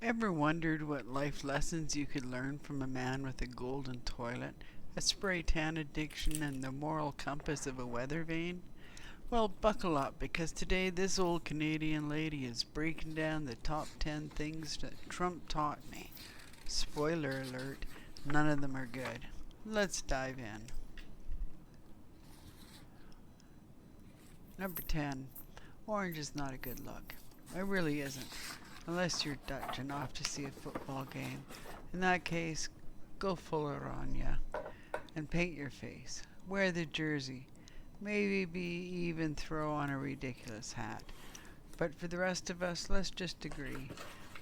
Ever wondered what life lessons you could learn from a man with a golden toilet, a spray tan addiction, and the moral compass of a weather vane? Well, buckle up because today this old Canadian lady is breaking down the top 10 things that Trump taught me. Spoiler alert, none of them are good. Let's dive in. Number 10. Orange is not a good look. It really isn't. Unless you're Dutch and off to see a football game. In that case, go full Oranje and paint your face. Wear the jersey. Maybe even throw on a ridiculous hat. But for the rest of us, let's just agree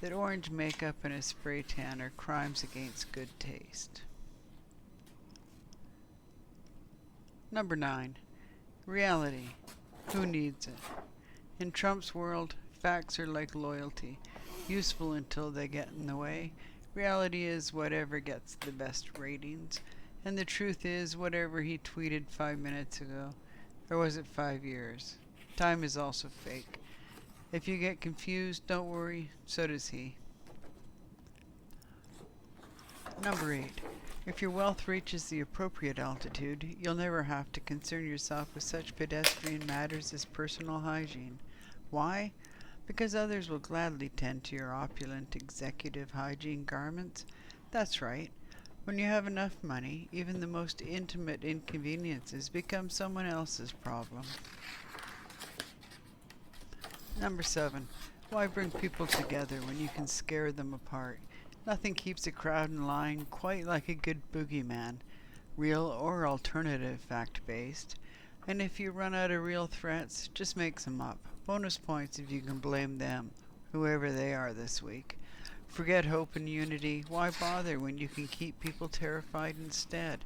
that orange makeup and a spray tan are crimes against good taste. Number 9. Reality. Who needs it? In Trump's world, facts are like loyalty, useful until they get in the way. Reality is whatever gets the best ratings, and the truth is whatever he tweeted 5 minutes ago. Or was it 5 years? Time is also fake. If you get confused, don't worry, so does he. Number 8. If your wealth reaches the appropriate altitude, you'll never have to concern yourself with such pedestrian matters as personal hygiene. Why? Because others will gladly tend to your opulent executive hygiene garments. That's right. When you have enough money, even the most intimate inconveniences become someone else's problem. Number 7. Why bring people together when you can scare them apart? Nothing keeps a crowd in line quite like a good boogeyman, real or alternative fact-based. And if you run out of real threats, just make some up. Bonus points if you can blame them, whoever they are this week. Forget hope and unity. Why bother when you can keep people terrified instead?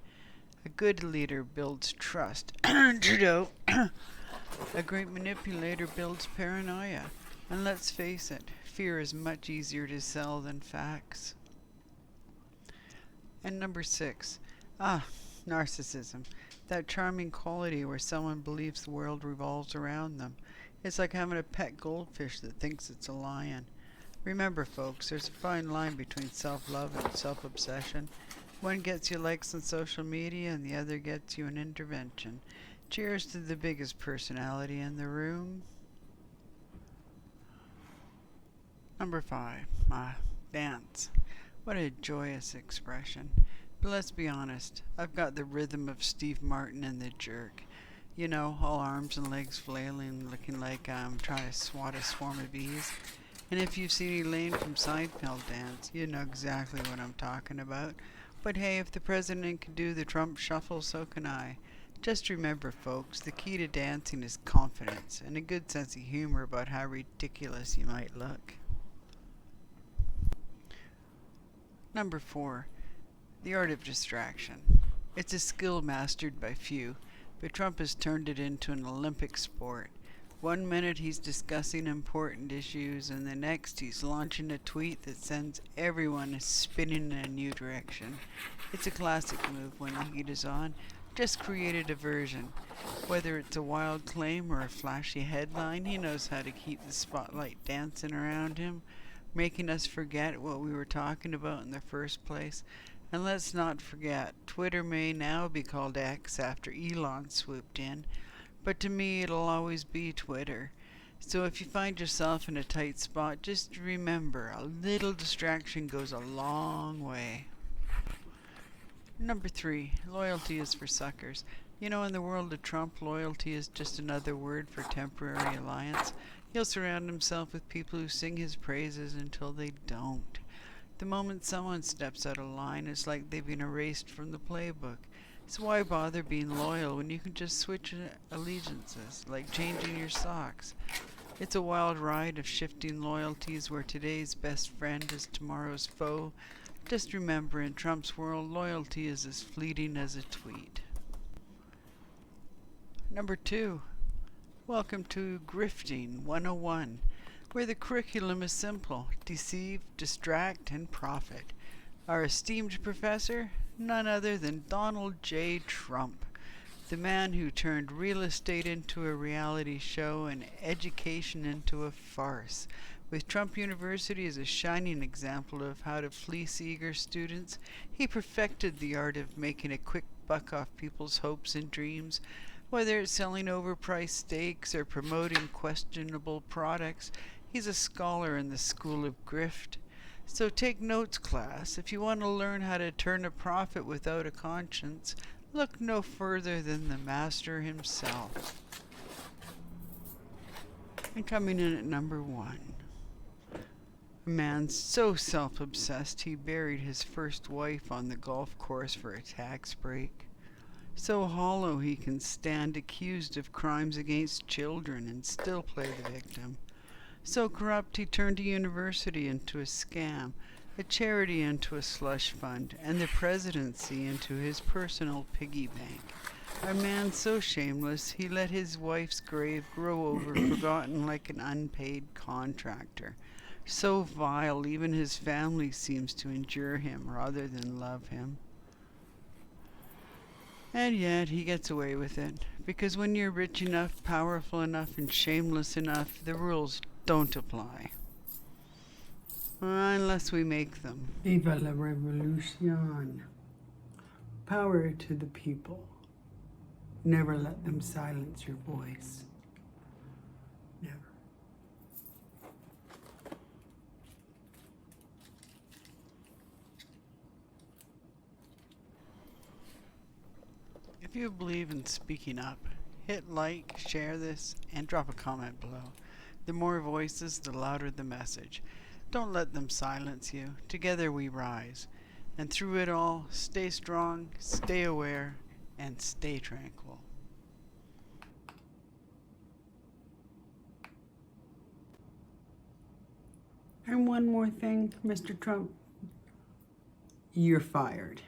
A good leader builds trust. Trudeau. A great manipulator builds paranoia. And let's face it, fear is much easier to sell than facts. And number 6. Narcissism. That charming quality where someone believes the world revolves around them. It's like having a pet goldfish that thinks it's a lion. Remember, folks, there's a fine line between self-love and self-obsession. One gets you likes on social media and the other gets you an intervention. Cheers to the biggest personality in the room. Number 5. Dance. What a joyous expression. But let's be honest, I've got the rhythm of Steve Martin and the Jerk. You know, all arms and legs flailing, looking like I'm trying to swat a swarm of bees. And if you've seen Elaine from Seinfeld dance, you know exactly what I'm talking about. But hey, if the president can do the Trump shuffle, so can I. Just remember, folks, the key to dancing is confidence and a good sense of humor about how ridiculous you might look. Number 4. The art of distraction. It's a skill mastered by few, but Trump has turned it into an Olympic sport. One minute he's discussing important issues, and the next he's launching a tweet that sends everyone spinning in a new direction. It's a classic move when the heat is on. Just create a diversion. Whether it's a wild claim or a flashy headline, he knows how to keep the spotlight dancing around him, making us forget what we were talking about in the first place. And let's not forget, Twitter may now be called X after Elon swooped in, but to me it'll always be Twitter. So if you find yourself in a tight spot, just remember, a little distraction goes a long way. Number 3. Loyalty is for suckers. You know, in the world of Trump, loyalty is just another word for temporary alliance. He'll surround himself with people who sing his praises until they don't. The moment someone steps out of line, it's like they've been erased from the playbook. So why bother being loyal when you can just switch allegiances, like changing your socks? It's a wild ride of shifting loyalties where today's best friend is tomorrow's foe. Just remember, in Trump's world, loyalty is as fleeting as a tweet. Number 2. Welcome to Grifting 101, where the curriculum is simple: deceive, distract, and profit. Our esteemed professor? None other than Donald J. Trump, the man who turned real estate into a reality show and education into a farce. With Trump University as a shining example of how to fleece eager students, he perfected the art of making a quick buck off people's hopes and dreams. Whether it's selling overpriced steaks or promoting questionable products, he's a scholar in the school of grift. So take notes, class. If you want to learn how to turn a profit without a conscience, look no further than the master himself. And coming in at number 1. A man so self-obsessed he buried his first wife on the golf course for a tax break. So hollow he can stand accused of crimes against children and still play the victim. So corrupt he turned a university into a scam, a charity into a slush fund, and the presidency into his personal piggy bank. A man so shameless he let his wife's grave grow over forgotten like an unpaid contractor. So vile even his family seems to endure him rather than love him. And yet he gets away with it, because when you're rich enough, powerful enough, and shameless enough, the rules don't apply. Unless we make them. Viva la revolution. Power to the people. Never let them silence your voice. Never. If you believe in speaking up, hit like, share this, and drop a comment below. The more voices, the louder the message. Don't let them silence you. Together we rise. And through it all, stay strong, stay aware, and stay tranquil. And one more thing, Mr. Trump, you're fired.